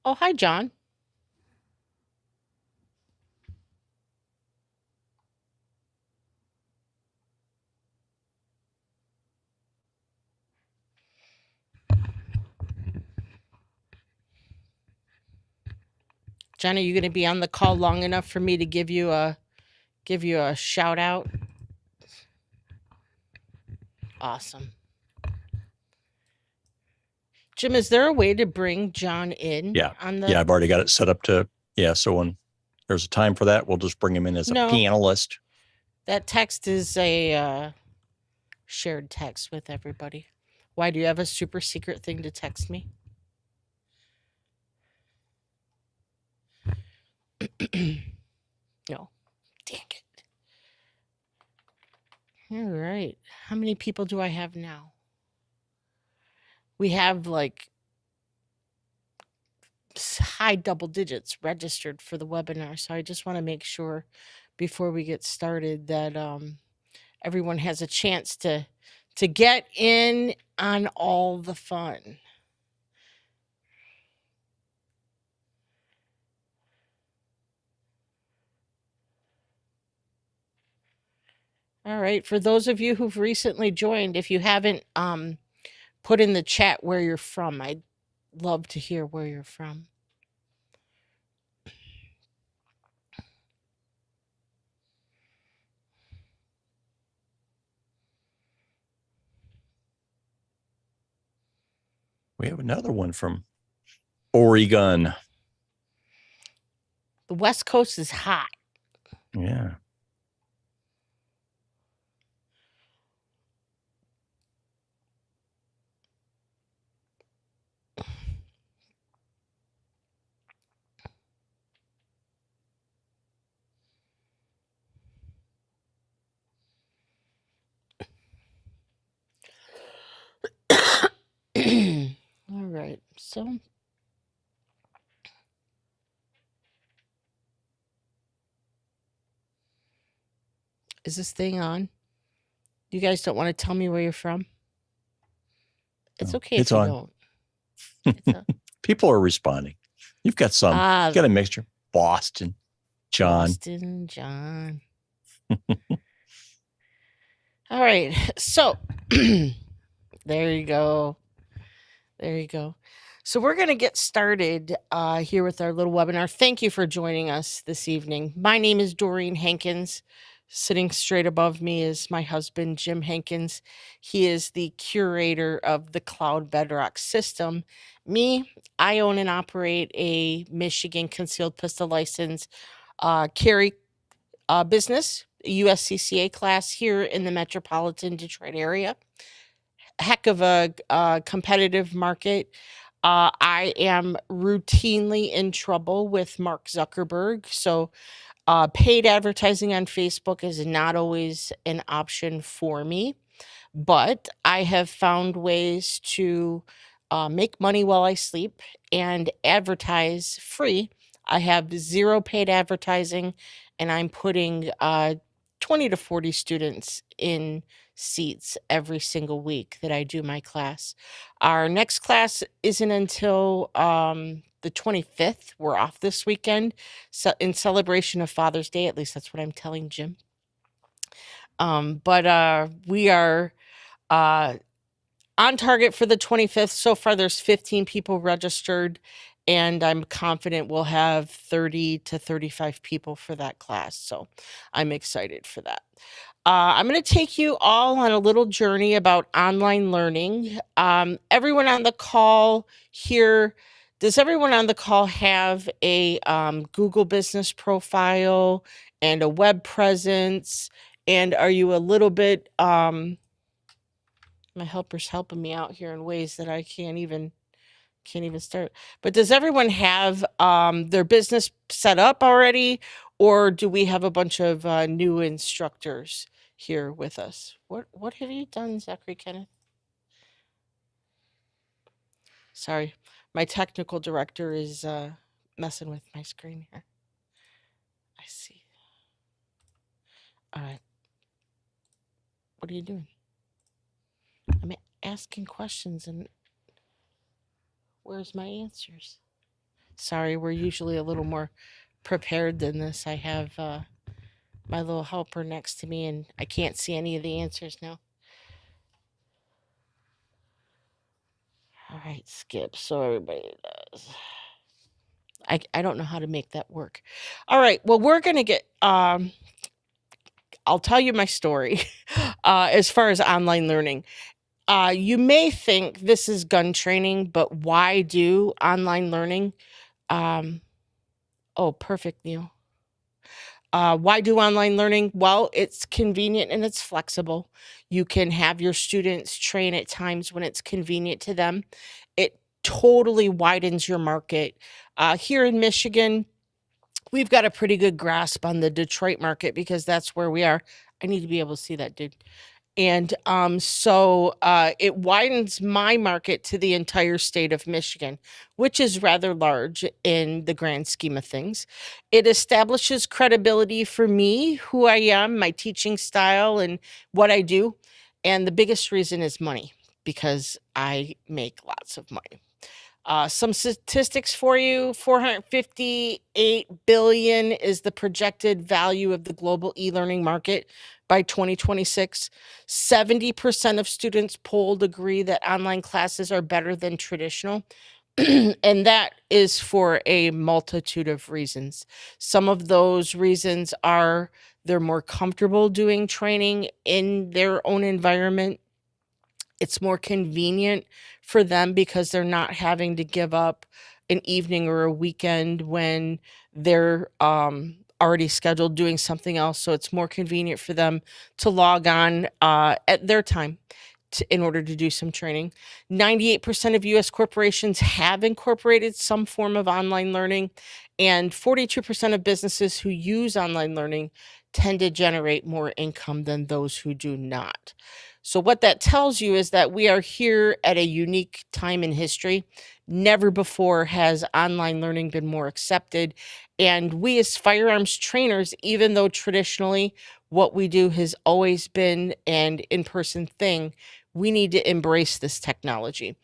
Oh, hi, John. John, are you going to be on the call long enough for me to give you a shout out? Awesome. Jim, is there a way to bring John in Yeah. on Yeah, the I've already got it set up to, yeah. So when there's a time for that, we'll just bring him in as a No, panelist. that text is a shared text with everybody. Why do you have a super secret thing to text me? No. Dang it. All right. How many people do I have now? We have like high double digits registered for the webinar. So I just want to make sure before we get started that everyone has a chance to get in on all the fun. All right. For those of you who've recently joined, if you haven't put in the chat where you're from, I'd love to hear where you're from. We have another one from Oregon. The West Coast is hot. Yeah. All right. So is this thing on? You guys don't want to tell me where you're from? It's Oh, okay it's if you on. don't. It's a, People are responding. You've got some, got a mixture. Boston, John. Boston, John. All right. So there you go. There you go. So we're going to get started here with our little webinar. Thank you for joining us this evening. My name is Doreen Hankins. Sitting straight above me is my husband, Jim Hankins. He is the curator of the Cloud Bedrock system. Me, I own and operate a Michigan concealed pistol license carry business, USCCA class here in the metropolitan Detroit area. Heck of a competitive market. I am routinely in trouble with Mark Zuckerberg. So, paid advertising on Facebook is not always an option for me, but I have found ways to make money while I sleep and advertise free. I have zero paid advertising, and I'm putting 20 to 40 students in seats every single week that I do my class. Our next class isn't until the 25th. We're off this weekend, so in celebration of Father's Day. At least that's what I'm telling Jim. But we are uh, on target for the 25th. So far, there's 15 people registered, and I'm confident we'll have 30 to 35 people for that class. So I'm excited for that. I'm going to take you all on a little journey about online learning. Everyone on the call here, does everyone on the call have a Google business profile and a web presence? And are you a little bit my helper's helping me out here in ways that I can't even start. But does everyone have their business set up already, or do we have a bunch of new instructors here with us? What have you done, Zachary Kenneth? Sorry, my technical director is messing with my screen here. I see. All right. What are you doing? I'm asking questions, and where's my answers? Sorry, we're usually a little more prepared than this. I have my little helper next to me, and I can't see any of the answers now. All right, skip so everybody does. I don't know how to make that work. All right, well, we're going to get, I'll tell you my story as far as online learning. You may think this is gun training, but why do online learning? Oh, perfect, Neil. Why do online learning? Well, it's convenient and it's flexible. You can have your students train at times when it's convenient to them. It totally widens your market. Here in Michigan, we've got a pretty good grasp on the Detroit market because that's where we are. I need to be able to see that, dude. And so it widens my market to the entire state of Michigan, which is rather large in the grand scheme of things. It establishes credibility for me, who I am, my teaching style, and what I do. And the biggest reason is money, because I make lots of money. Some statistics for you: 458 billion is the projected value of the global e-learning market by 2026. 70% of students polled agree that online classes are better than traditional. And that is for a multitude of reasons. Some of those reasons are they're more comfortable doing training in their own environment. It's more convenient for them because they're not having to give up an evening or a weekend when they're already scheduled doing something else. So it's more convenient for them to log on at their time in order to do some training. 98% of US corporations have incorporated some form of online learning, and 42% of businesses who use online learning tend to generate more income than those who do not. So what that tells you is that we are here at a unique time in history. Never before has online learning been more accepted. And we as firearms trainers, even though traditionally what we do has always been an in-person thing, we need to embrace this technology.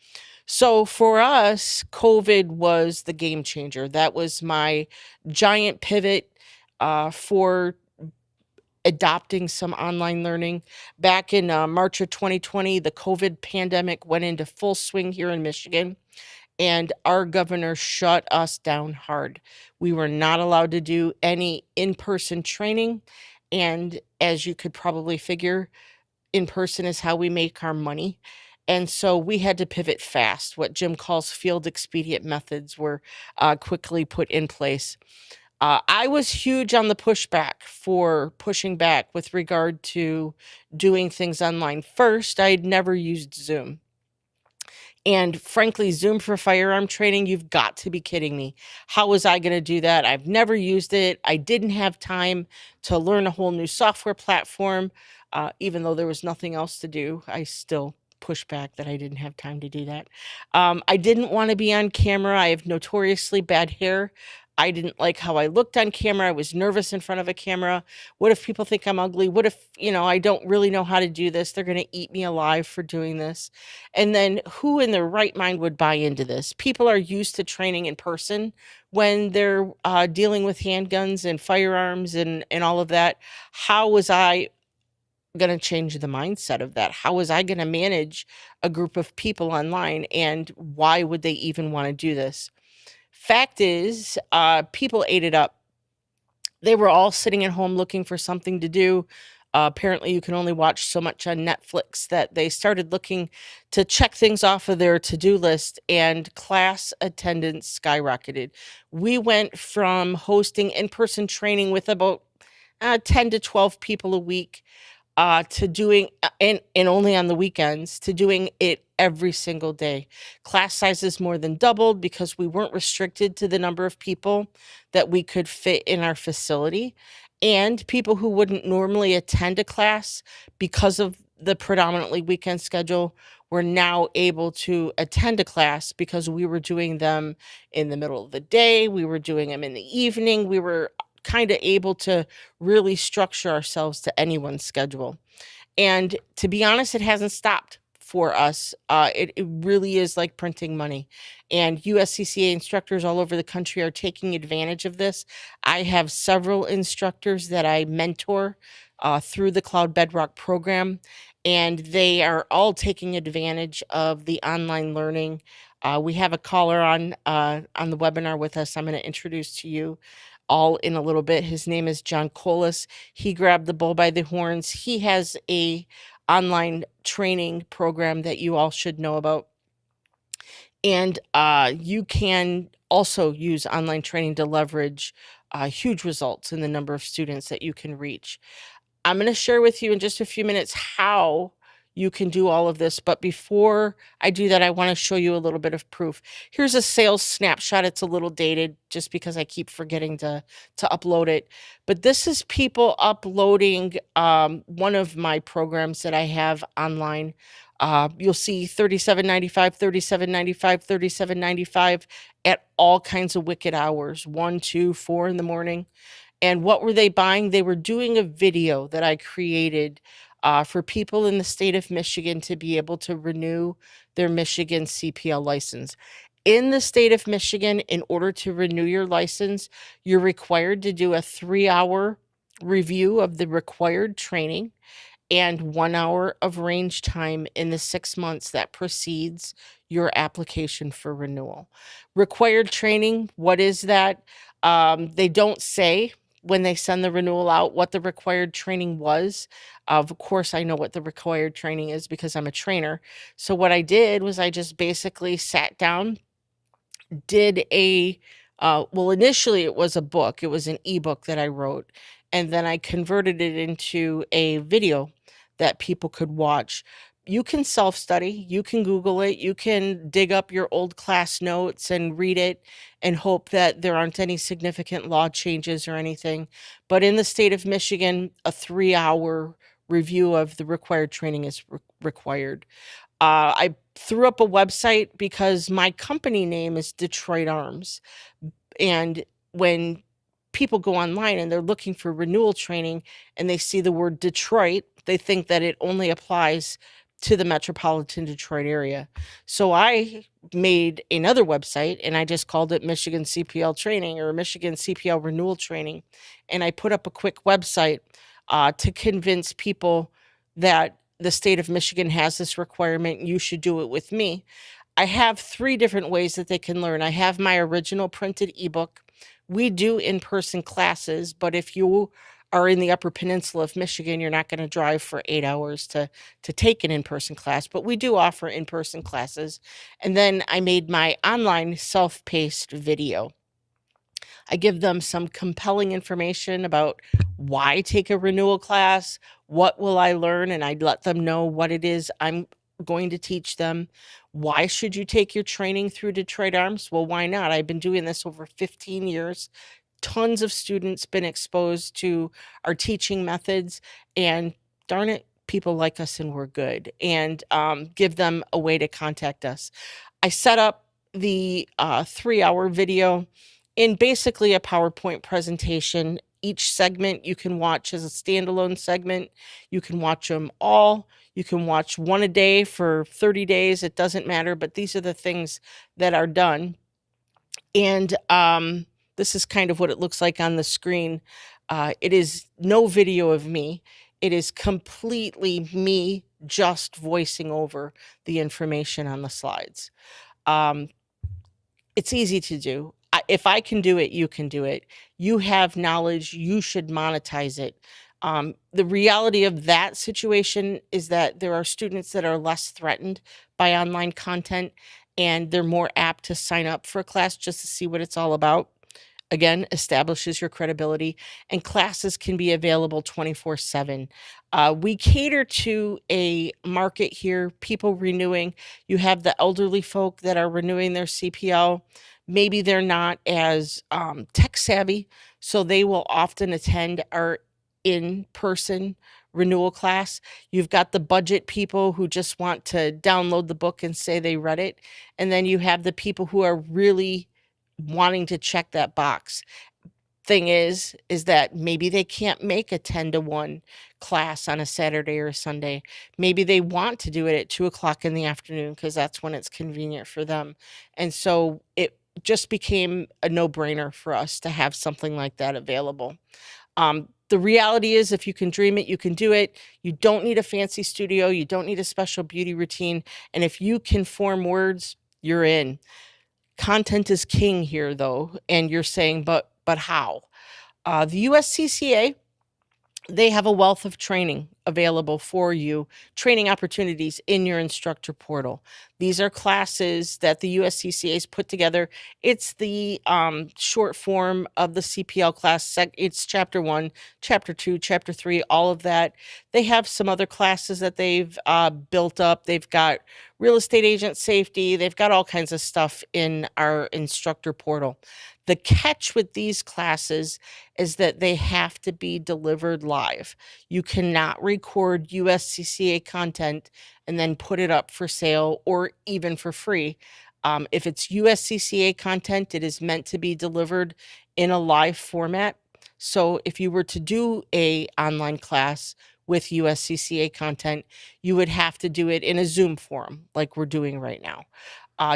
So for us, COVID was the game changer. That was my giant pivot for adopting some online learning. Back in March of 2020, the COVID pandemic went into full swing here in Michigan, and our governor shut us down hard. We were not allowed to do any in-person training. And as you could probably figure, in person is how we make our money. And so we had to pivot fast. What Jim calls field expedient methods were quickly put in place. I was huge on the pushback for pushing back with regard to doing things online. First, I had never used Zoom. And frankly, Zoom for firearm training, you've got to be kidding me. How was I going to do that? I've never used it. I didn't have time to learn a whole new software platform. Even though there was nothing else to do, I still push back that I didn't have time to do that. I didn't want to be on camera. I have notoriously bad hair. I didn't like how I looked on camera. I was nervous in front of a camera. What if people think I'm ugly? What if, I don't really know how to do this? They're going to eat me alive for doing this. And then who in their right mind would buy into this? People are used to training in person when they're dealing with handguns and firearms and all of that. How was I going to change the mindset of that? How was I going to manage a group of people online? And why would they even want to do this? Fact is, people ate it up. They were all sitting at home looking for something to do. Apparently, you can only watch so much on Netflix that they started looking to check things off of their to-do list, and class attendance skyrocketed. We went from hosting in-person training with about 10 to 12 people a week to doing, and only on the weekends, to doing it every single day. Class sizes more than doubled because we weren't restricted to the number of people that we could fit in our facility. And people who wouldn't normally attend a class because of the predominantly weekend schedule were now able to attend a class because we were doing them in the middle of the day. We were doing them in the evening. We were kind of able to really structure ourselves to anyone's schedule. And to be honest, it hasn't stopped. for us. It really is like printing money. And USCCA instructors all over the country are taking advantage of this. I have several instructors that I mentor through the Cloud Bedrock program, and they are all taking advantage of the online learning. We have a caller on the webinar with us. I'm going to introduce to you all in a little bit. His name is John Colas. He grabbed the bull by the horns. He has a online training program that you all should know about. And you can also use online training to leverage huge results in the number of students that you can reach. I'm going to share with you in just a few minutes how you can do all of this. But before I do that, I want to show you a little bit of proof. Here's a sales snapshot. It's a little dated just because I keep forgetting to upload it. But this is people uploading one of my programs that I have online. You'll see $37.95, $37.95, $37.95 at all kinds of wicked hours, 1, 2, 4 in the morning. And what were they buying? They were doing a video that I created for people in the state of Michigan to be able to renew their Michigan CPL license. In the state of Michigan, in order to renew your license, you're required to do a 3-hour review of the required training and 1 hour of range time in the 6 months that precedes your application for renewal. Required training, what is that? They don't say when they send the renewal out what the required training was. Of course, I know what the required training is because I'm a trainer. So what I did was I just basically sat down, did well, initially it was a book. It was an ebook that I wrote, and then I converted it into a video that people could watch. You can self-study, you can Google it, you can dig up your old class notes and read it and hope that there aren't any significant law changes or anything. But in the state of Michigan, a 3-hour review of the required training is required. I threw up a website because my company name is Detroit Arms. And when people go online and they're looking for renewal training and they see the word Detroit, they think that it only applies to the metropolitan Detroit area. So I made another website and I just called it Michigan CPL Training or Michigan CPL Renewal Training. And I put up a quick website to convince people that the state of Michigan has this requirement. You should do it with me. I have 3 different ways that they can learn. I have my original printed ebook. We do in-person classes, but if you are in the Upper Peninsula of Michigan, you're not going to drive for 8 hours to take an in-person class, but we do offer in-person classes. And then I made my online self-paced video. I give them some compelling information about why take a renewal class, what will I learn, and I let them know what it is I'm going to teach them. Why should you take your training through Detroit Arms? Well, why not? I've been doing this over 15 years. Tons of students been exposed to our teaching methods, and darn it, people like us and we're good, and give them a way to contact us. I set up the 3-hour video in basically a PowerPoint presentation. Each segment you can watch as a standalone segment. You can watch them all. You can watch one a day for 30 days. It doesn't matter, but these are the things that are done. And this is kind of what it looks like on the screen. It is no video of me. It is completely me just voicing over the information on the slides. It's easy to do. If I can do it, you can do it. You have knowledge, you should monetize it. The reality of that situation is that there are students that are less threatened by online content, and they're more apt to sign up for a class just to see what it's all about. Again, establishes your credibility, and classes can be available 24/7. We cater to a market here, people renewing. You have the elderly folk that are renewing their CPL. Maybe they're not as tech savvy, so they will often attend our in-person renewal class. You've got the budget people who just want to download the book and say they read it. And then you have the people who are really wanting to check that box. thing is that maybe they can't make a 10-to-1 class on a Saturday or a Sunday. Maybe they want to do it at 2 o'clock in the afternoon because that's when it's convenient for them. And so it just became a no-brainer for us to have something like that available. The reality is, if you can dream it, you can do it. You don't need a fancy studio. You don't need a special beauty routine. And if you can form words, you're in. Content is king here, though. And you're saying, but how? The USCCA, they have a wealth of training available for you, training opportunities in your instructor portal. These are classes that the USCCA has put together. It's the short form of the CPL class. It's chapter 1, chapter 2, chapter 3, all of that. They have some other classes that they've built up. They've got real estate agent safety. They've got all kinds of stuff in our instructor portal. The catch with these classes is that they have to be delivered live. You cannot record USCCA content and then put it up for sale or even for free. If it's USCCA content, it is meant to be delivered in a live format. So if you were to do a online class with USCCA content, you would have to do it in a Zoom forum like we're doing right now.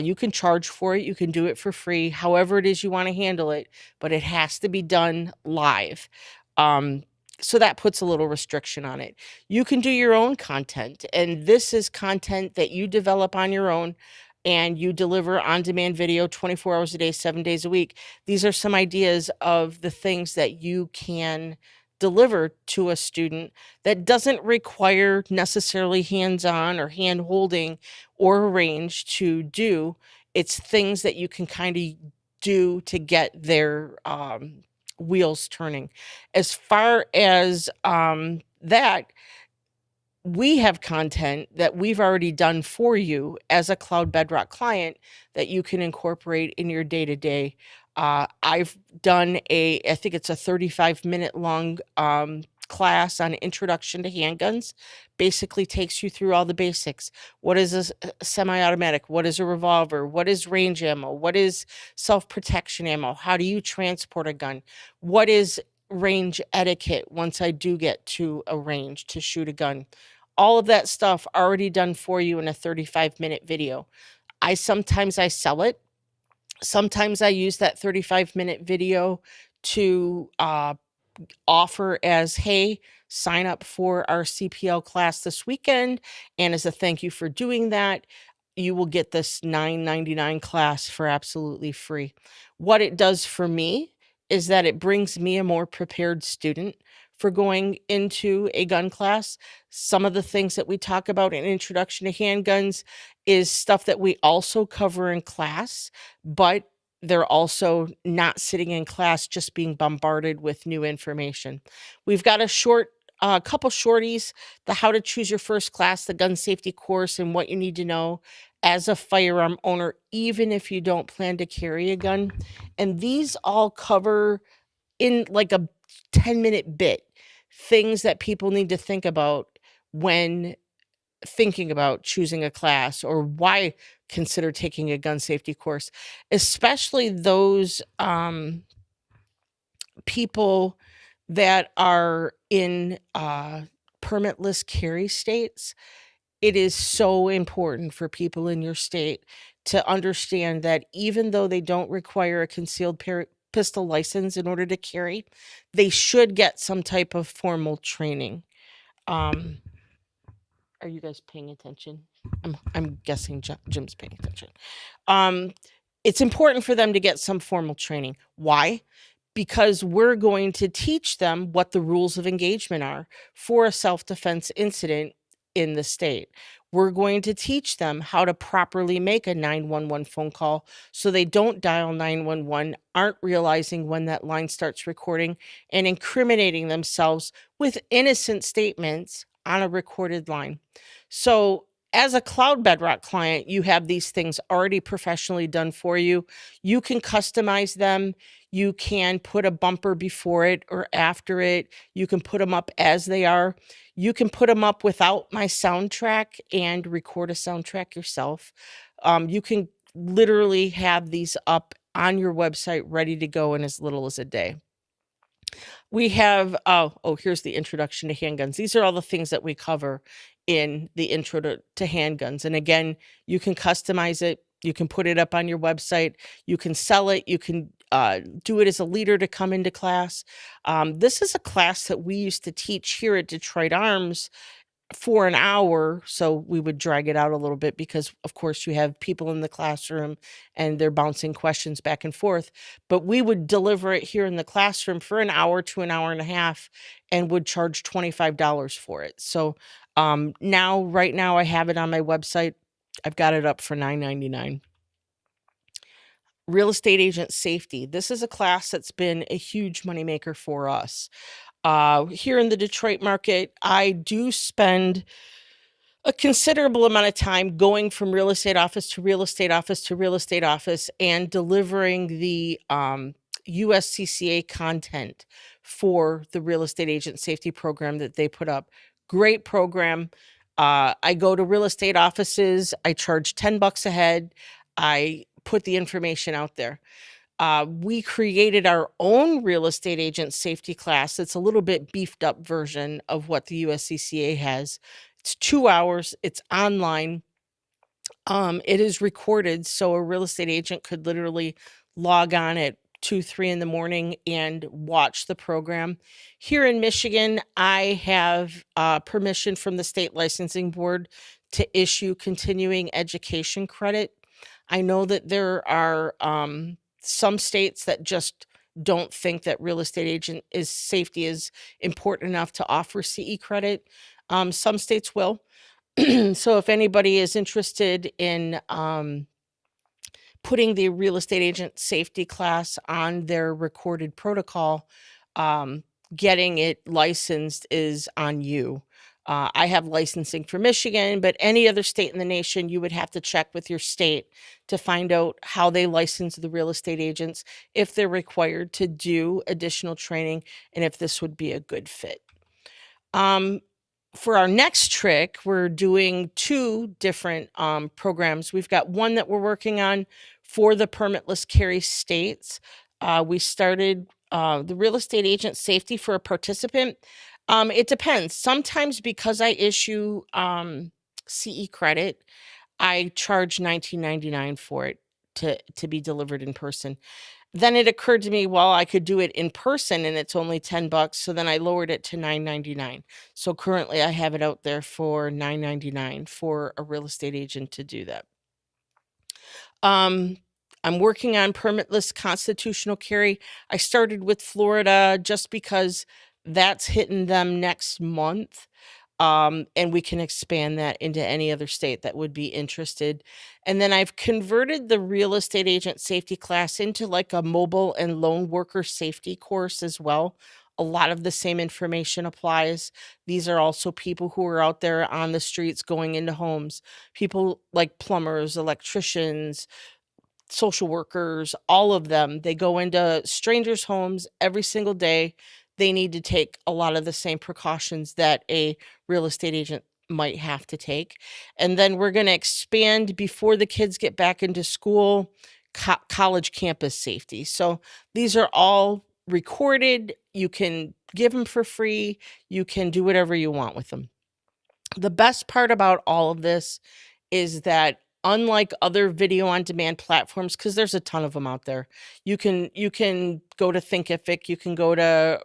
You can charge for it. You can do it for free, however it is you want to handle it, but it has to be done live. So that puts a little restriction on it. You can do your own content, and this is content that you develop on your own and you deliver on-demand video 24 hours a day, 7 days a week. These are some ideas of the things that you can deliver to a student that doesn't require necessarily hands-on or hand-holding or arrange to do. It's things that you can kind of do to get their wheels turning. As far as that, we have content that we've already done for you as a Cloud Bedrock client that you can incorporate in your day-to-day. I've done I think it's a 35-minute long class on introduction to handguns. Basically takes you through all the basics. What is a semi-automatic? What is a revolver? What is range ammo? What is self-protection ammo? How do you transport a gun? What is range etiquette once I do get to a range to shoot a gun? All of that stuff already done for you in a 35-minute video. Sometimes I sell it. Sometimes I use that 35-minute video to offer as, hey, sign up for our CPL class this weekend. And as a thank you for doing that, you will get this $9.99 class for absolutely free. What it does for me is that it brings me a more prepared student for going into a gun class. Some of the things that we talk about in Introduction to Handguns is stuff that we also cover in class, but they're also not sitting in class just being bombarded with new information. We've got a couple shorties, the How to Choose Your First Class, the gun safety course, and what you need to know as a firearm owner, even if you don't plan to carry a gun. And these all cover in like a 10-minute bit things that people need to think about when thinking about choosing a class, or why consider taking a gun safety course, especially those people that are in permitless carry states. It is so important for people in your state to understand that even though they don't require a concealed pistol license in order to carry, they should get some type of formal training. Are you guys paying attention? I'm guessing Jim's paying attention. It's important for them to get some formal training. Why? Because we're going to teach them what the rules of engagement are for a self-defense incident in the state. We're going to teach them how to properly make a 911 phone call so they don't dial 911, aren't realizing when that line starts recording and incriminating themselves with innocent statements on a recorded line. So as a Cloud Bedrock client, you have these things already professionally done for you. You can customize them. You can put a bumper before it or after it. You can put them up as they are. You can put them up without my soundtrack and record a soundtrack yourself. You can literally have these up on your website ready to go in as little as a day. We have, here's the introduction to handguns. These are all the things that we cover in the intro to handguns. And again, you can customize it. You can put it up on your website. You can sell it. You can do it as a leader to come into class. This is a class that we used to teach here at Detroit Arms for an hour. So we would drag it out a little bit because, of course, you have people in the classroom and they're bouncing questions back and forth. But we would deliver it here in the classroom for an hour to an hour and a half and would charge $25 for it. So right now, I have it on my website. I've got it up for $9.99. Real estate agent safety. This is a class that's been a huge moneymaker for us. Here in the Detroit market, I do spend a considerable amount of time going from real estate office to real estate office to real estate office and delivering the USCCA content for the real estate agent safety program that they put up. Great program. I go to real estate offices. I charge $10 a head. I put the information out there. We created our own real estate agent safety class. It's a little bit beefed up version of what the USCCA has. It's 2 hours. It's online. It is recorded, so a real estate agent could literally log on at 2, 3 in the morning and watch the program. Here in Michigan, I have permission from the state licensing board to issue continuing education credit. I know that there are some states that just don't think that real estate agent safety is important enough to offer CE credit. Some states will. So if anybody is interested in putting the real estate agent safety class on their recorded protocol, getting it licensed is on you. I have licensing for Michigan, but any other state in the nation, you would have to check with your state to find out how they license the real estate agents, if they're required to do additional training, and if this would be a good fit. For our next trick, we're doing 2 different programs. We've got one that we're working on for the permitless carry states. We started the real estate agent safety for a participant. It depends. Sometimes because I issue CE credit, I charge $19.99 for it to be delivered in person. Then it occurred to me, well, I could do it in person and it's only $10. So then I lowered it to $9.99. So currently I have it out there for $9.99 for a real estate agent to do that. I'm working on permitless constitutional carry. I started with Florida just because that's hitting them next month. And we can expand that into any other state that would be interested. And then I've converted the real estate agent safety class into like a mobile and loan worker safety course as well. A lot of the same information applies. These are also people who are out there on the streets going into homes, people like plumbers, electricians, social workers, all of them. They go into strangers' homes every single day. They need to take a lot of the same precautions that a real estate agent might have to take. And then we're going to expand before the kids get back into school, college campus safety. So these are all recorded. You can give them for free. You can do whatever you want with them. The best part about all of this is that unlike other video on demand platforms, because there's a ton of them out there, you can go to Thinkific, you can go to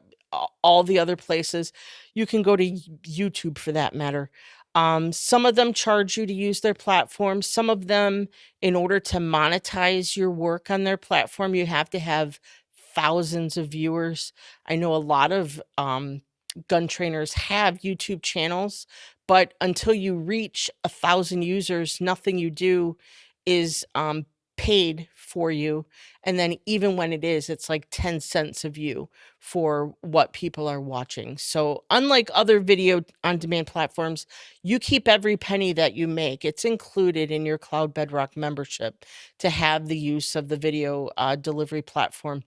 all the other places. You can go to YouTube for that matter. Some of them charge you to use their platform. Some of them, in order to monetize your work on their platform, you have to have thousands of viewers. I know a lot of gun trainers have YouTube channels, but until you reach 1,000 users, nothing you do is paid for you. And then even when it is, it's like 10 cents a view for what people are watching. So unlike other video on demand platforms, you keep every penny that you make. It's included in your Cloud Bedrock membership to have the use of the video delivery platform.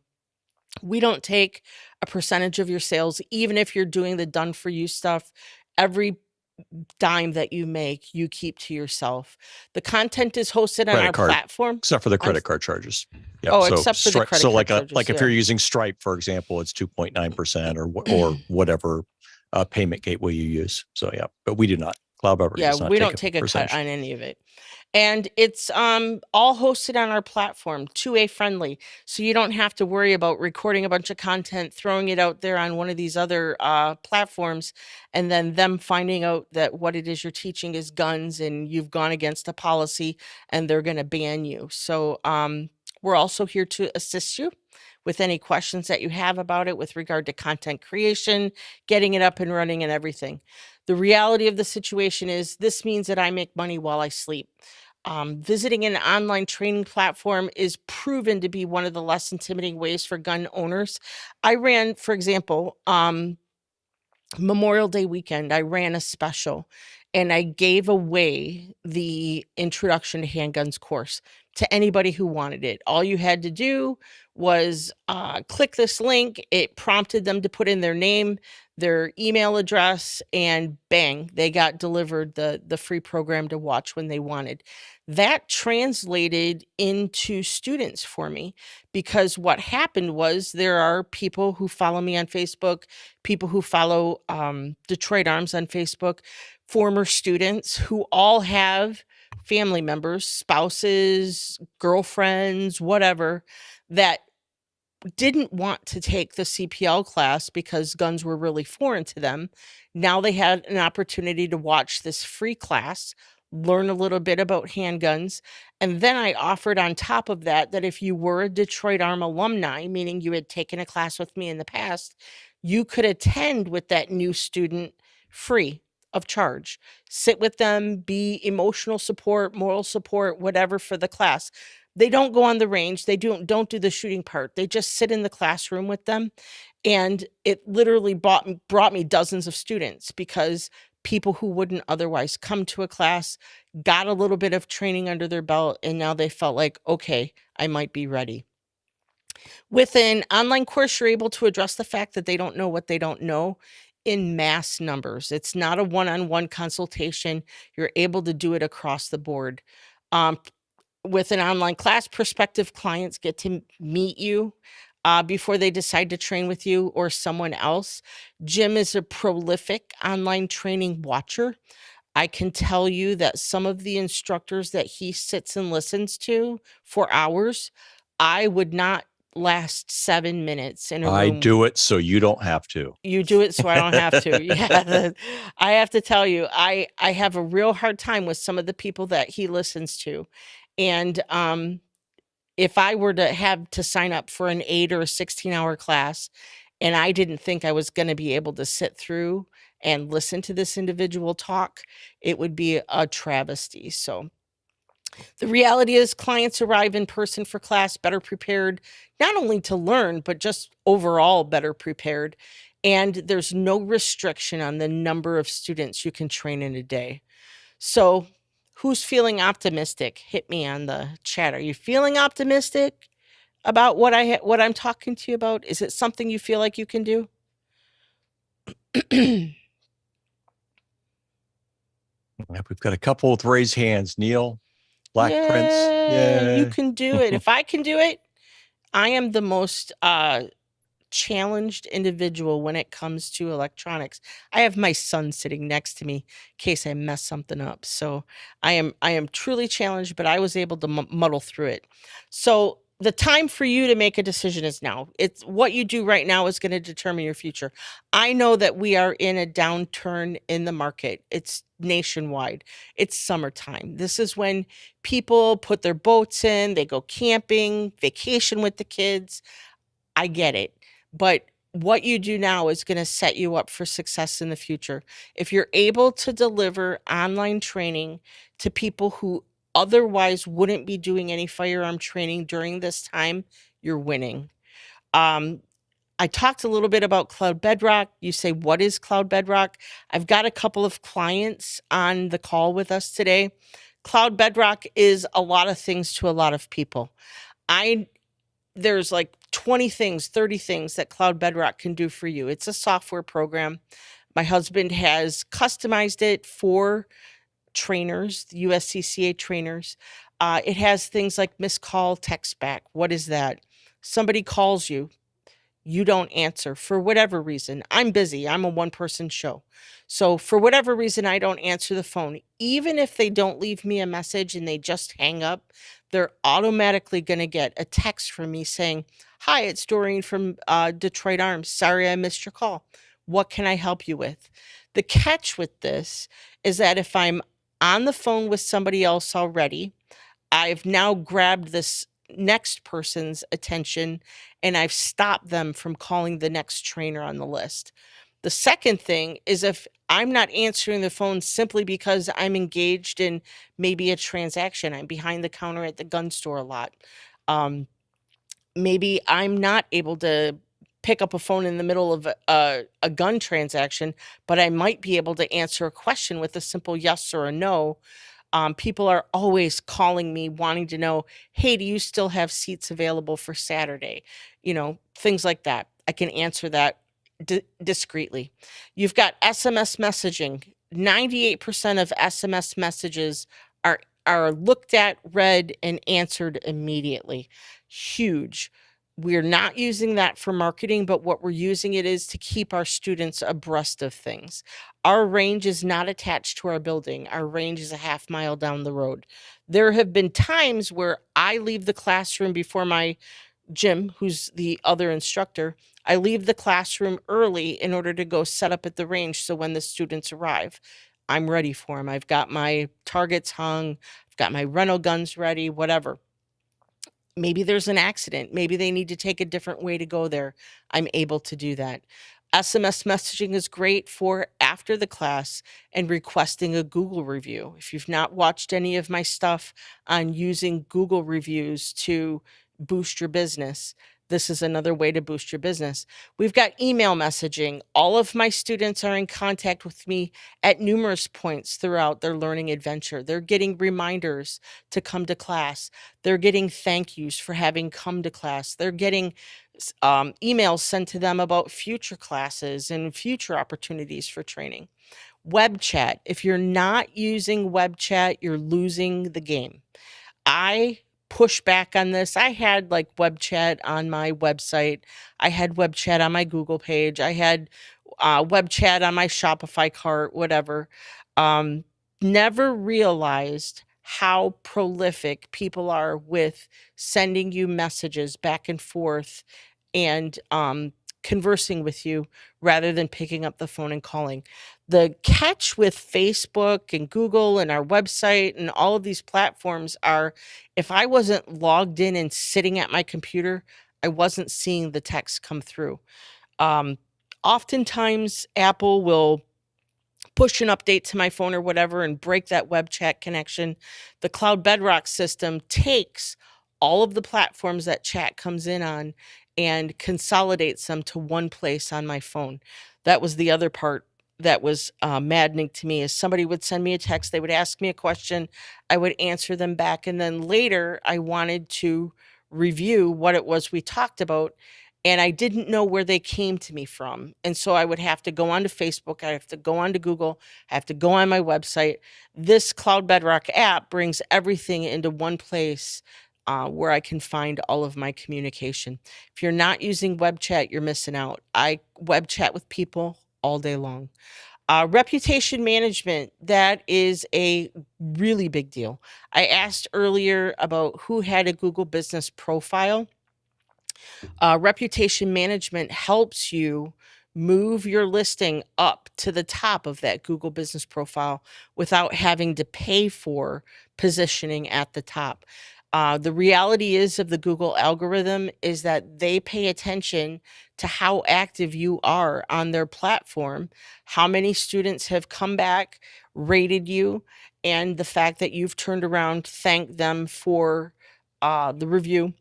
We don't take a percentage of your sales, even if you're doing the done for you stuff. Every dime that you make, you keep to yourself. The content is hosted on Credit our card, platform. except for the credit card charges. Yep. Oh, So except for the Stripe, credit so card like charges, if yeah. you're using Stripe, for example, it's 2.9% or whatever payment gateway you use. So yeah, but we do not. Cloud Beverage Yeah, does not we take don't take a cut percentage. on any of it. And it's all hosted on our platform, 2A friendly. So you don't have to worry about recording a bunch of content, throwing it out there on one of these other platforms, and then them finding out that what it is you're teaching is guns and you've gone against a policy and they're going to ban you. So we're also here to assist you with any questions that you have about it with regard to content creation, getting it up and running and everything. The reality of the situation is this means that I make money while I sleep. Visiting an online training platform is proven to be one of the less intimidating ways for gun owners. I ran, for example, Memorial Day weekend, I ran a special and I gave away the introduction to handguns course to anybody who wanted it. All you had to do was click this link. It prompted them to put in their name, their email address, and bang, they got delivered the free program to watch when they wanted. That translated into students for me because what happened was there are people who follow me on Facebook, people who follow Detroit Arms on Facebook, former students who all have family members, spouses, girlfriends, whatever, that didn't want to take the CPL class because guns were really foreign to them. Now they had an opportunity to watch this free class, learn a little bit about handguns. And then I offered on top of that, that if you were a Detroit Arm alumni, meaning you had taken a class with me in the past, you could attend with that new student free of charge. Sit with them, be emotional support, moral support, whatever for the class. They don't go on the range. They don't do the shooting part. They just sit in the classroom with them. And it literally brought me dozens of students because people who wouldn't otherwise come to a class got a little bit of training under their belt. And now they felt like, okay, I might be ready. With an online course, you're able to address the fact that they don't know what they don't know in mass numbers. It's not a one-on-one consultation. You're able to do it across the board. With an online class, prospective clients get to meet you before they decide to train with you or someone else. Jim is a prolific online training watcher. I can tell you that some of the instructors that he sits and listens to for hours, I would not last 7 minutes in a room. I do it so you don't have to. You do it so I don't have to. Yeah. I have to tell you, I have a real hard time with some of the people that he listens to. And if I were to have to sign up for an 8 or a 16-hour class and I didn't think I was going to be able to sit through and listen to this individual talk, it would be a travesty. So the reality is clients arrive in person for class better prepared, not only to learn, but just overall better prepared. And there's no restriction on the number of students you can train in a day. So who's feeling optimistic? Hit me on the chat. Are you feeling optimistic about what I'm talking to you about? Is it something you feel like you can do? We've got a couple with raised hands. Neil, Black Prince. Yeah, you can do it. If I can do it, I am the most challenged individual when it comes to electronics. I have my son sitting next to me in case I mess something up. So I am truly challenged, but I was able to muddle through it. So the time for you to make a decision is now. It's what you do right now is going to determine your future. I know that we are in a downturn in the market. It's nationwide. It's summertime. This is when people put their boats in, they go camping, vacation with the kids. I get it. But what you do now is going to set you up for success in the future. If you're able to deliver online training to people who otherwise wouldn't be doing any firearm training during this time, you're winning. I talked a little bit about Cloud Bedrock. You say, what is Cloud Bedrock? I've got a couple of clients on the call with us today. Cloud Bedrock is a lot of things to a lot of people. There's like 20 things, 30 things that Cloud Bedrock can do for you. It's a software program. My husband has customized it for trainers, the USCCA trainers. It has things like missed call, text back. What is that? Somebody calls you, you don't answer for whatever reason. I'm busy. I'm a one person show. So, for whatever reason, I don't answer the phone. Even if they don't leave me a message and they just hang up, they're automatically going to get a text from me saying, "Hi, it's Doreen from Detroit Arms. Sorry I missed your call. What can I help you with?" The catch with this is that if I'm on the phone with somebody else already, I've now grabbed this next person's attention and I've stopped them from calling the next trainer on the list. The second thing is if I'm not answering the phone simply because I'm engaged in maybe a transaction, I'm behind the counter at the gun store a lot. Maybe I'm not able to pick up a phone in the middle of a gun transaction, but I might be able to answer a question with a simple yes or a no. People are always calling me wanting to know, "Hey, do you still have seats available for Saturday?" Things like that. I can answer that discreetly. You've got SMS messaging. 98% of SMS messages are looked at, read, and answered immediately. Huge. We're not using that for marketing, but what we're using it is to keep our students abreast of things. Our range is not attached to our building. Our range is a half mile down the road. There have been times where I leave the classroom before my Jim, who's the other instructor, I leave the classroom early in order to go set up at the range so when the students arrive, I'm ready for them. I've got my targets hung, I've got my rental guns ready, whatever. Maybe there's an accident. Maybe they need to take a different way to go there. I'm able to do that. SMS messaging is great for after the class and requesting a Google review. If you've not watched any of my stuff on using Google reviews to boost your business, this is another way to boost your business. We've got email messaging. All of my students are in contact with me at numerous points throughout their learning adventure. They're getting reminders to come to class. They're getting thank yous for having come to class. They're getting emails sent to them about future classes and future opportunities for training. Web chat. If you're not using web chat, you're losing the game. I push back on this. I had like web chat on my website. I had web chat on my Google page. I had web chat on my Shopify cart, whatever. Never realized how prolific people are with sending you messages back and forth and conversing with you rather than picking up the phone and calling. The catch with Facebook and Google and our website and all of these platforms are if I wasn't logged in and sitting at my computer, I wasn't seeing the text come through. Oftentimes, Apple will push an update to my phone or whatever and break that web chat connection. The Cloud Bedrock system takes all of the platforms that chat comes in on and consolidates them to one place on my phone. That was the other part that was maddening to me is somebody would send me a text, they would ask me a question, I would answer them back, and then later I wanted to review what it was we talked about, and I didn't know where they came to me from. And so I would have to go onto Facebook, I have to go onto Google, I have to go on my website. This Cloud Bedrock app brings everything into one place where I can find all of my communication. If you're not using web chat, you're missing out. I web chat with people all day long. Reputation management, that is a really big deal. I asked earlier about who had a Google Business Profile. Reputation management helps you move your listing up to the top of that Google Business Profile without having to pay for positioning at the top. The reality is of the Google algorithm is that they pay attention to how active you are on their platform, how many students have come back, rated you, and the fact that you've turned around, thanked them for the review.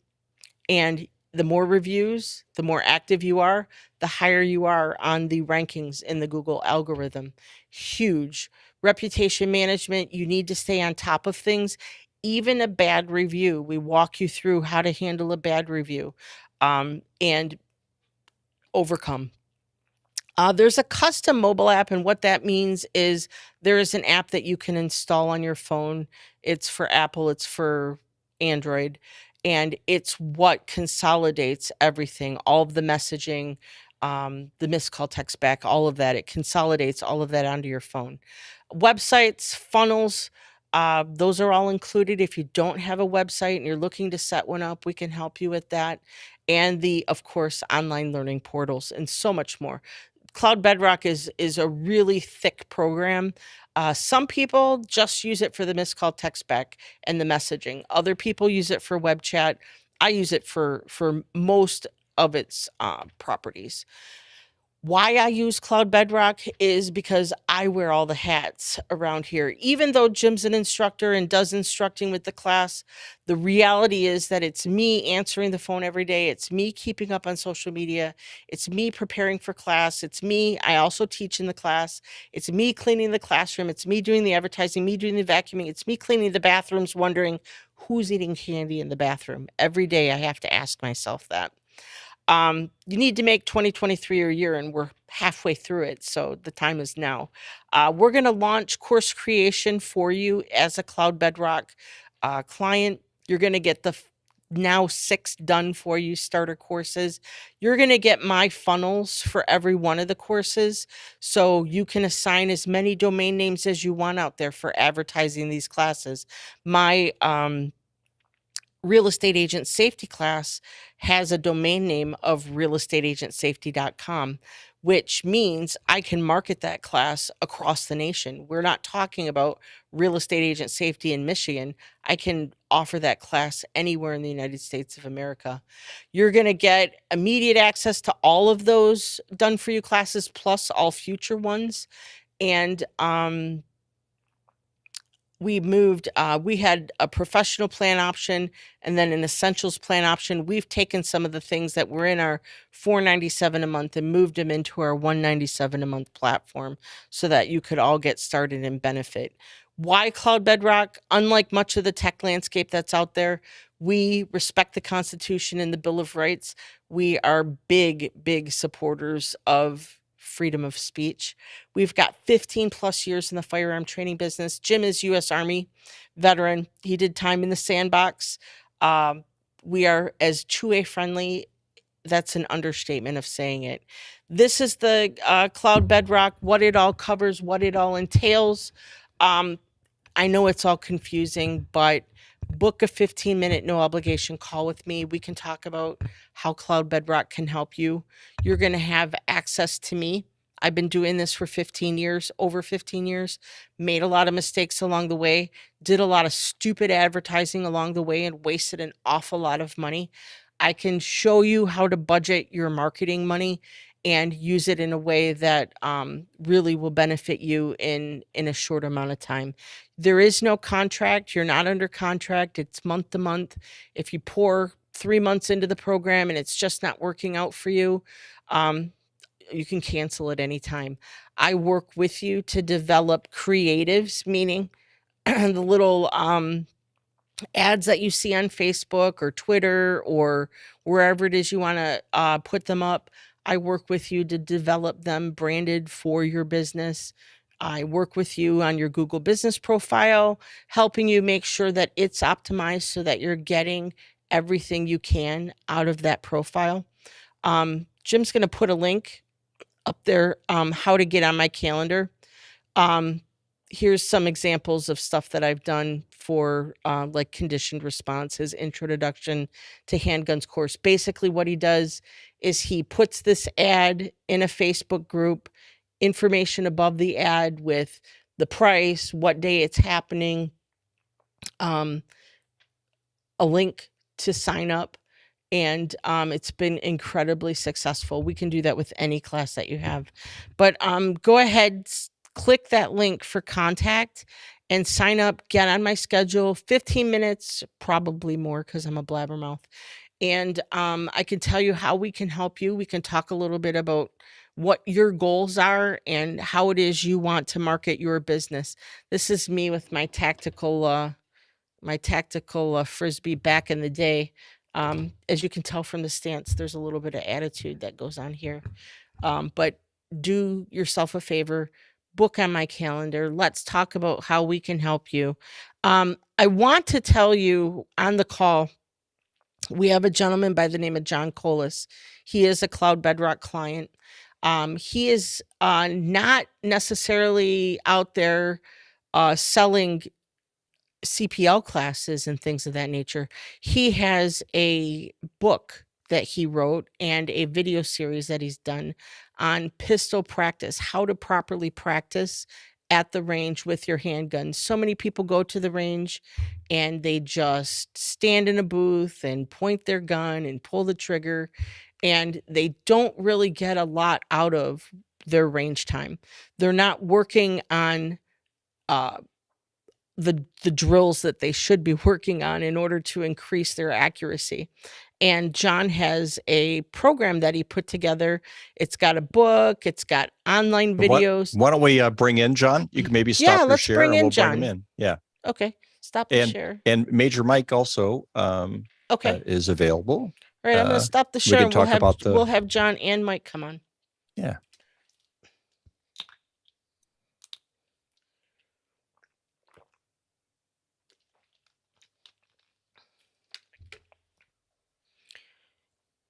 And the more reviews, the more active you are, the higher you are on the rankings in the Google algorithm. Huge. Reputation management, you need to stay on top of things. Even a bad review, we walk you through how to handle a bad review and overcome. There's a custom mobile app, and what that means is there is an app that you can install on your phone. It's for Apple, it's for Android, and it's what consolidates everything, all of the messaging, the missed call, text back, all of that. It consolidates all of that onto your phone. Websites, funnels, those are all included. If you don't have a website and you're looking to set one up, we can help you with that. And the, of course, online learning portals and so much more. Cloud Bedrock is a really thick program. Some people just use it for the missed call, text back, and the messaging. Other people use it for web chat. I use it for most of its properties. Why I use Cloud Bedrock is because I wear all the hats around here. Even though Jim's an instructor and does instructing with the class, the reality is that it's me answering the phone every day. It's me keeping up on social media. It's me preparing for class. It's me. I also teach in the class. It's me cleaning the classroom. It's me doing the advertising, me doing the vacuuming. It's me cleaning the bathrooms, wondering who's eating candy in the bathroom. Every day I have to ask myself that. You need to make 2023 your year, and we're halfway through it, so the time is now. We're going to launch course creation for you as a Cloud Bedrock client. You're going to get the now 6 done for you starter courses. You're going to get my funnels for every one of the courses, so you can assign as many domain names as you want out there for advertising these classes. My real estate agent safety class has a domain name of realestateagentsafety.com, which means I can market that class across the nation. We're not talking about real estate agent safety in Michigan. I can offer that class anywhere in the United States of America. You're going to get immediate access to all of those done for you classes, plus all future ones. And we moved, we had a professional plan option and then an essentials plan option. We've taken some of the things that were in our $497 a month and moved them into our $197 a month platform so that you could all get started and benefit. Why Cloud Bedrock? Unlike much of the tech landscape that's out there, we respect the Constitution and the Bill of Rights. We are big, big supporters of freedom of speech. We've got 15 plus years in the firearm training business. Jim is U.S. Army veteran. He did time in the sandbox. We are as 2A friendly. That's an understatement of saying it. This is the Cloud Bedrock, what it all covers, what it all entails. I know it's all confusing, but book a 15-minute no obligation call with me. We can talk about how Cloud Bedrock can help you. You're going to have access to me. I've been doing this for 15 years, over 15 years, made a lot of mistakes along the way, did a lot of stupid advertising along the way, and wasted an awful lot of money. I can show you how to budget your marketing money and use it in a way that really will benefit you in a short amount of time. There is no contract. You're not under contract. It's month to month. If you pour 3 months into the program and it's just not working out for you, you can cancel at any time. I work with you to develop creatives, meaning the little ads that you see on Facebook or Twitter or wherever it is you want to put them up. I work with you to develop them branded for your business. I work with you on your Google business profile, helping you make sure that it's optimized so that you're getting everything you can out of that profile. Jim's going to put a link up there, how to get on my calendar. Here's some examples of stuff that I've done for like conditioned response, his introduction to handguns course. Basically what he does is he puts this ad in a Facebook group, information above the ad with the price, what day it's happening, a link to sign up. And it's been incredibly successful. We can do that with any class that you have. But go ahead, click that link for contact and sign up, get on my schedule, 15 minutes, probably more because I'm a blabbermouth. And I can tell you how we can help you. We can talk a little bit about what your goals are and how it is you want to market your business. This is me with my tactical Frisbee back in the day. As you can tell from the stance, there's a little bit of attitude that goes on here. But do yourself a favor, book on my calendar. Let's talk about how we can help you. I want to tell you on the call, we have a gentleman by the name of John Colas. He is a Cloud Bedrock client. He is not necessarily out there selling CPL classes and things of that nature. He has a book that he wrote and a video series that he's done on pistol practice, how to properly practice at the range with your handgun. So many people go to the range and they just stand in a booth and point their gun and pull the trigger, and they don't really get a lot out of their range time. They're not working on the drills that they should be working on in order to increase their accuracy. And John has a program that he put together. It's got a book, it's got online videos. Why don't we bring in John? You can maybe stop your let's share bring and in we'll John. bring him in. Yeah. Okay, stop the share. And Major Mike also Okay. is available. All right, I'm going to stop the we share can and talk about the- we'll have John and Mike come on. Yeah.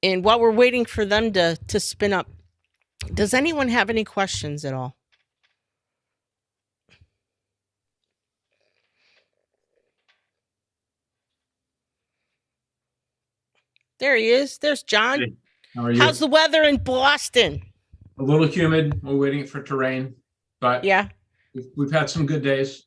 And while we're waiting for them to spin up, does anyone have any questions at all? There he is. There's John. Hey, how are you? How's the weather in Boston? A little humid. We're waiting for it to rain, but Yeah, we've had some good days.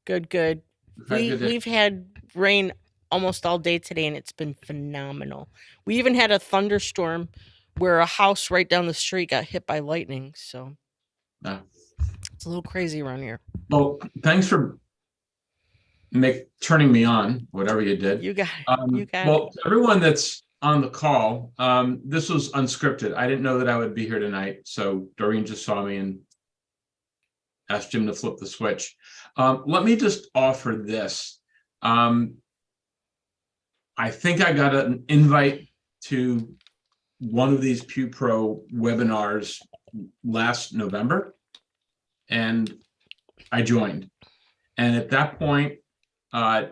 good. We've had good days. We've had rain almost all day today, and it's been phenomenal. We even had a thunderstorm where a house right down the street got hit by lightning. So Yeah. it's a little crazy around here. Well, thanks for turning me on, whatever you did. You got it. You got Well, everyone that's on the call, this was unscripted. I didn't know that I would be here tonight, so Doreen just saw me and asked Jim to flip the switch. Let me just offer this. I think I got an invite to one of these Pew Pro webinars last November, and I joined. And at that point, I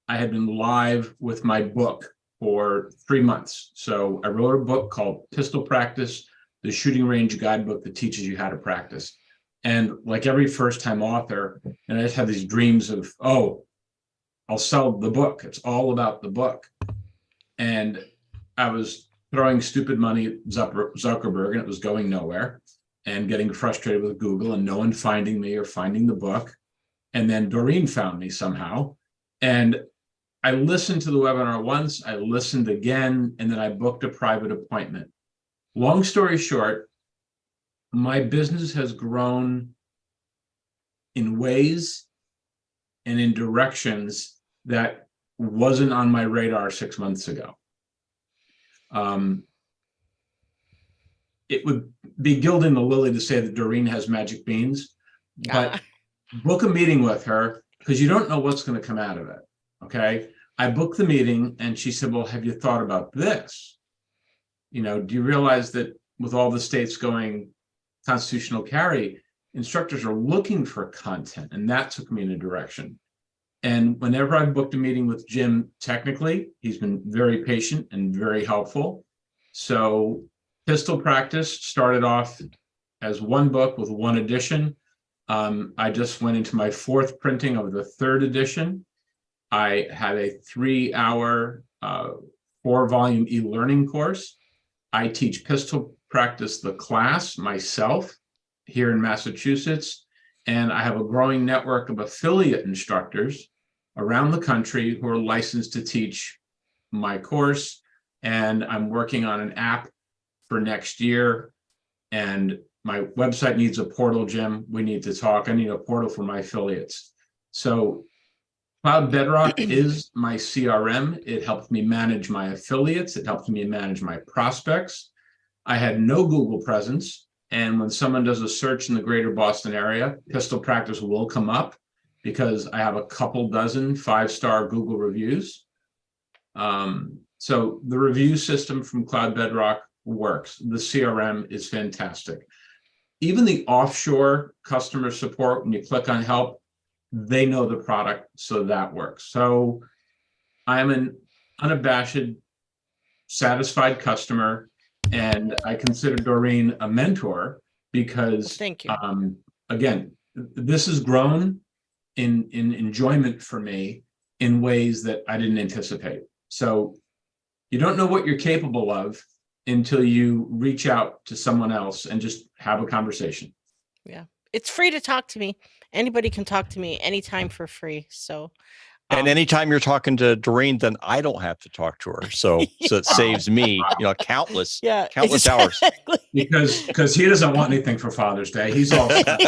had been live with my book for 3 months. So I wrote a book called Pistol Practice, the Shooting Range Guidebook that teaches you how to practice. And like every first-time author, and I just had these dreams of, oh, I'll sell the book. It's all about the book. And I was throwing stupid money at Zuckerberg, and it was going nowhere, and getting frustrated with Google and no one finding me or finding the book. And then Doreen found me somehow. And I listened to the webinar once, I listened again, and then I booked a private appointment. Long story short, my business has grown in ways and in directions that wasn't on my radar 6 months ago. It would be gilding the lily to say that Doreen has magic beans, but book a meeting with her because you don't know what's going to come out of it. Okay. I booked the meeting and she said, well, have you thought about this? You know, do you realize that with all the states going constitutional carry, instructors are looking for content, and that took me in a direction. And whenever I've booked a meeting with Jim, technically, he's been very patient and very helpful. So Pistol Practice started off as one book with one edition. I just went into my fourth printing of the third edition. I had a 3-hour, 4-volume e-learning course. I teach Pistol Practice the class myself here in Massachusetts. And I have a growing network of affiliate instructors around the country who are licensed to teach my course. And I'm working on an app for next year. And my website needs a portal, Jim. We need to talk. I need a portal for my affiliates. So Cloud Bedrock is my CRM. It helps me manage my affiliates. It helps me manage my prospects. I had no Google presence. And when someone does a search in the greater Boston area, Pistol Practice will come up because I have a couple dozen 5-star Google reviews. So the review system from Cloud Bedrock works. The CRM is fantastic. even the offshore customer support, when you click on help, they know the product, so that works. So I'm an unabashed, satisfied customer, and I consider Doreen a mentor because, Thank you. Again, this has grown in enjoyment for me in ways that I didn't anticipate. So you don't know what you're capable of until you reach out to someone else and just have a conversation. It's free to talk to me. Anybody can talk to me anytime for free. So, And anytime you're talking to Doreen, then I don't have to talk to her. So it saves me, countless hours. exactly. Because he doesn't want anything for Father's Day. He's all set.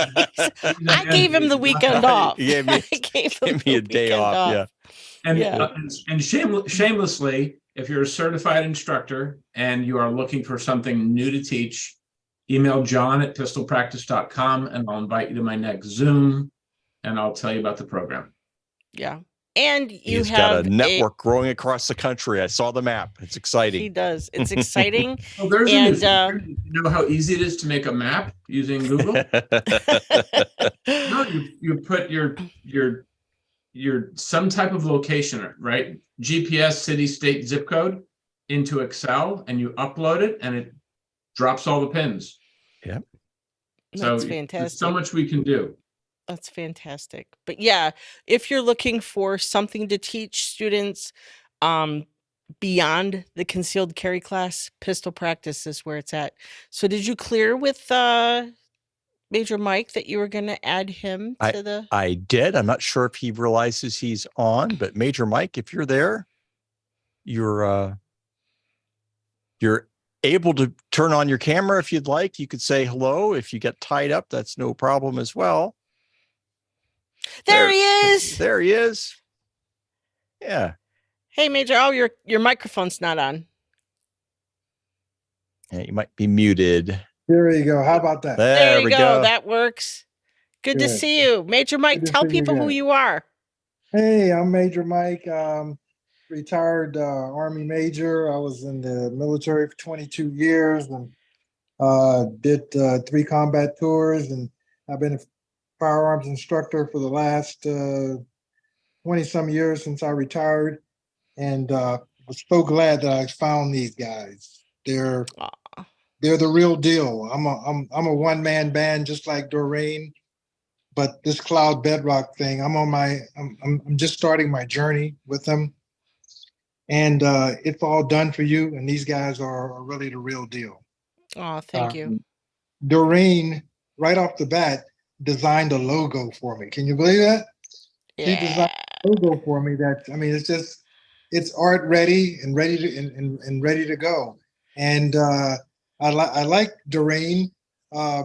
I gave him the weekend off. You gave me, I gave give me a day weekend off. Yeah. And, Yeah. and shamelessly, if you're a certified instructor and you are looking for something new to teach, email john@pistolpractice.com and I'll invite you to my next Zoom and I'll tell you about the program. Yeah. And you He's have got a network growing across the country. I saw the map. It's He exciting. does. It's exciting. Oh, there's a And, new feature. You know how easy it is to make a map using Google? No, you put your some type of location, right? GPS, city, state, zip code into Excel, and you upload it, and it drops all the pins. So That's there's fantastic. so much we can do. That's fantastic. But yeah, if you're looking for something to teach students beyond the concealed carry class, pistol practice is where it's at. So did you clear with Major Mike that you were going to add him to the I did. I'm not sure if he realizes he's on, but Major Mike, if you're there, you're able to turn on your camera if you'd like. You could say hello. If you get tied up, that's no problem as well. There he is. There he is. Yeah. Hey Major, oh your microphone's not on. Yeah, you might be muted. There you go. How about that? There we you go. That works. Good to Good. see you. Major Mike, Good to tell see you people who again. you are. Hey, I'm Major Mike, retired Army Major. I was in the military for 22 years and did 3 combat tours, and I've been a firearms instructor for the last 20-some years since I retired, and was so glad that I found these guys. They're the real deal. I'm a one-man band just like Doreen. But this cloud bedrock thing, I'm just starting my journey with them, and it's all done for you. And these guys are really the real deal. Oh, thank you. Doreen, right off the bat, designed a logo for me. Can you believe that? She designed a logo for me. It's art ready and ready to go. And I like Doreen.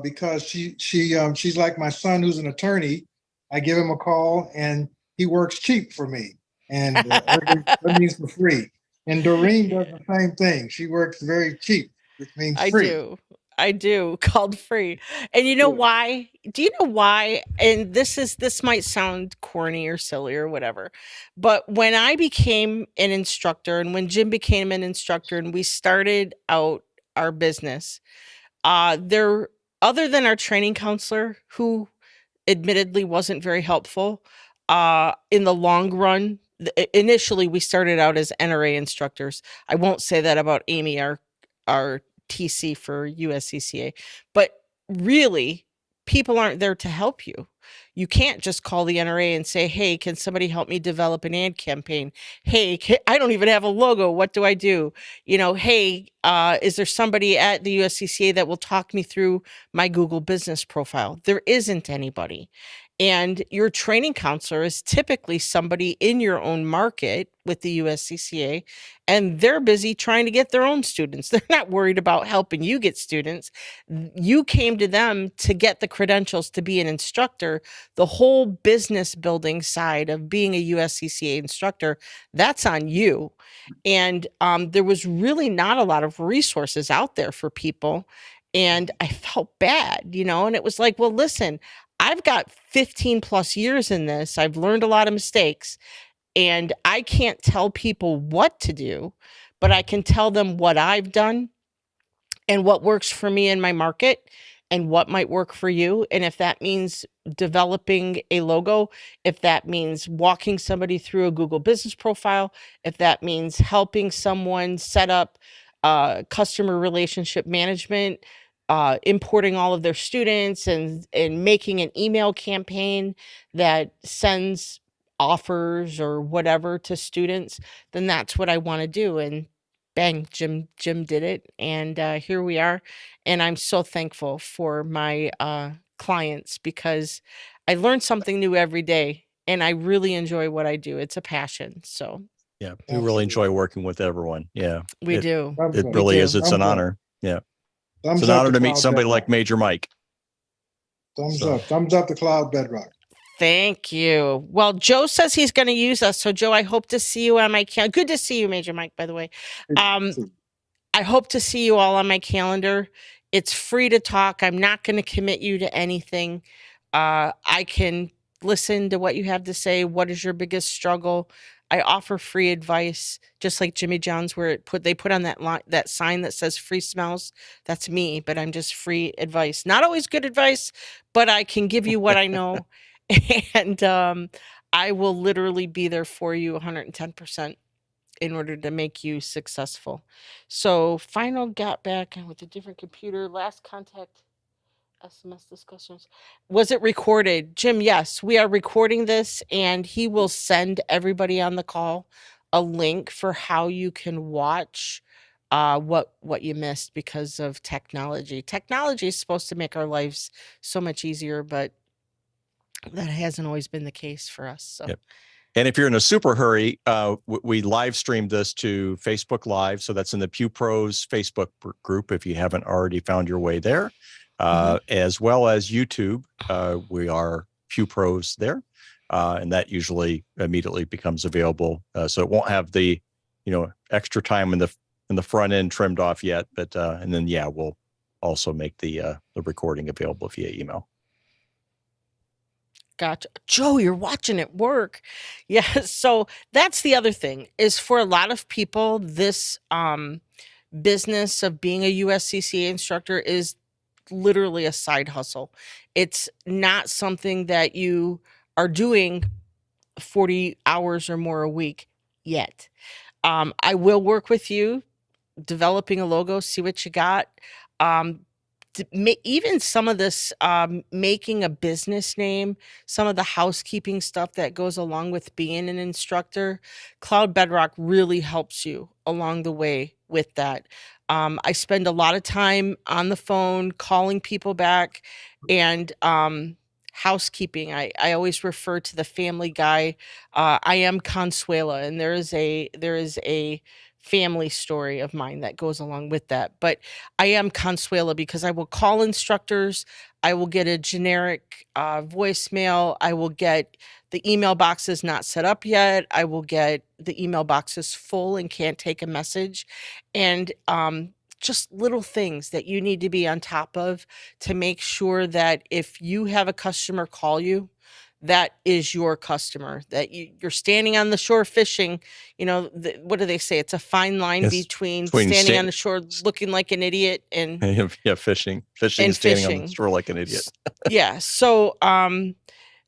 Because she's like my son who's an attorney. I give him a call and he works cheap for me, and everything's for free. And Doreen does the same thing. She works very cheap, which means free. I do, called free. And you know why? Do you know why? And this might sound corny or silly or whatever, but when I became an instructor and when Jim became an instructor and we started out our business, there, other than our training counselor, who admittedly wasn't very helpful, in the long run, initially we started out as NRA instructors. I won't say that about Amy, our TC for USCCA, but really, people aren't there to help you. You can't just call the NRA and say, hey, can somebody help me develop an ad campaign? Hey, I don't even have a logo. What do I do? Hey, is there somebody at the USCCA that will talk me through my Google business profile? There isn't anybody. And your training counselor is typically somebody in your own market with the USCCA, and they're busy trying to get their own students. They're not worried about helping you get students. You came to them to get the credentials to be an instructor. The whole business building side of being a USCCA instructor, that's on you. And there was really not a lot of resources out there for people. And I felt bad, and it was like, well, listen, I've got 15 plus years in this. I've learned a lot of mistakes, and I can't tell people what to do, but I can tell them what I've done and what works for me in my market. and what might work for you. And if that means developing a logo, if that means walking somebody through a Google business profile, if that means helping someone set up customer relationship management, importing all of their students and making an email campaign that sends offers or whatever to students, then that's what I want to do. And bang, Jim did it. And here we are. And I'm so thankful for my clients because I learn something new every day and I really enjoy what I do. It's a passion. So Yeah, we really enjoy working with everyone. Yeah, we It- do. Thumbs it up. really do. is. It's an Thumbs up. honor. Yeah, Thumbs it's an up honor to meet Cloud somebody like Bedrock. Major Mike. Thumbs So- up. Thumbs up to Cloud Bedrock. Thank you. Well, Joe says he's going to use us. So Joe, I hope to see you on my calendar. Good to see you, Major Mike, by the way. I hope to see you all on my calendar. It's free to talk. I'm not going to commit you to anything. I can listen to what you have to say. What is your biggest struggle? I offer free advice, just like Jimmy John's, where they put on that sign that says "free smells." That's me, but I'm just free advice. Not always good advice, but I can give you what I know, and I will literally be there for you 110% in order to make you successful. So final got back with a different computer. Last contact SMS discussions. Was it recorded? Jim, yes, we are recording this and he will send everybody on the call a link for how you can watch what you missed because of technology. Technology is supposed to make our lives so much easier, but that hasn't always been the case for us. So Yep. And if you're in a super hurry, we live streamed this to Facebook Live. So that's in the Pew Pros Facebook group if you haven't already found your way there, as well as YouTube. We are Pew Pros there. And that usually immediately becomes available. So it won't have the, extra time in the front end trimmed off yet. But and then, we'll also make the recording available via email. Gotcha. Joe, you're watching it work. Yeah. So that's the other thing is for a lot of people, this business of being a USCCA instructor is literally a side hustle. It's not something that you are doing 40 hours or more a week yet. I will work with you developing a logo, see what you got. Even some of this making a business name, some of the housekeeping stuff that goes along with being an instructor, Cloud Bedrock really helps you along the way with that. I spend a lot of time on the phone calling people back and housekeeping. I always refer to the Family Guy. I am Consuela, and there is a family story of mine that goes along with that. But I am Consuela because I will call instructors. I will get a generic voicemail. I will get the email boxes not set up yet. I will get the email boxes full and can't take a message. And just little things that you need to be on top of to make sure that if you have a customer call you, that is your customer, that you're standing on the shore fishing. What do they say? It's a fine line Yes, between between standing on the shore looking like an idiot and Fishing And and standing on fishing. the shore like an idiot. yeah. So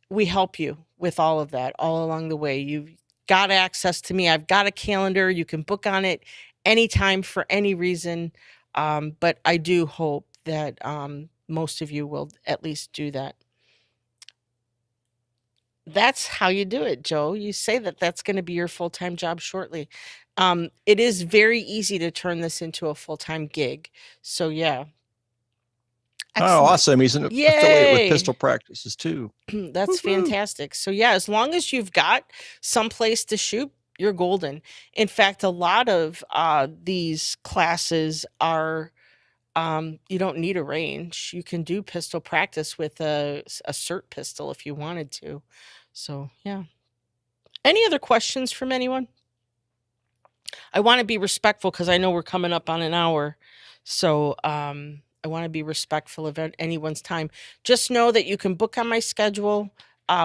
we help you with all of that all along the way. You've got access to me. I've got a calendar. You can book on it anytime for any reason. But I do hope that most of you will at least do that. That's how you do it, Joe. You say that that's going to be your full-time job shortly. It is very easy to turn this into a full-time gig. So yeah. Oh, Excellent. awesome. He's an affiliate Yay. with Pistol Practices too. That's Woo-hoo. fantastic. So yeah, as long as you've got some place to shoot, you're golden. In fact, a lot of these classes are you don't need a range. You can do pistol practice with a cert pistol if you wanted to. So yeah. Any other questions from anyone? I want to be respectful because I know we're coming up on an hour. So I want to be respectful of anyone's time. Just know that you can book on my schedule.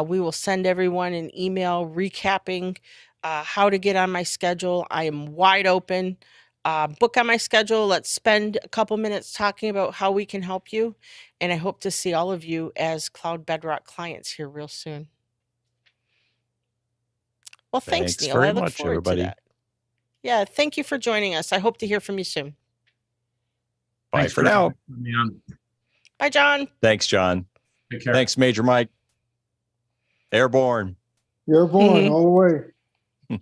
We will send everyone an email recapping how to get on my schedule. I am wide open. book on my schedule. Let's spend a couple minutes talking about how we can help you. And I hope to see all of you as Cloud Bedrock clients here real soon. Well, thanks, Thanks Neil. I very look much, forward everybody. to that. Yeah, thank you for joining us. I hope to hear from you soon. Bye Thanks for now. having me on. Bye, John. Thanks, John. Take care. Thanks, Major Mike. Airborne. You're born all the way.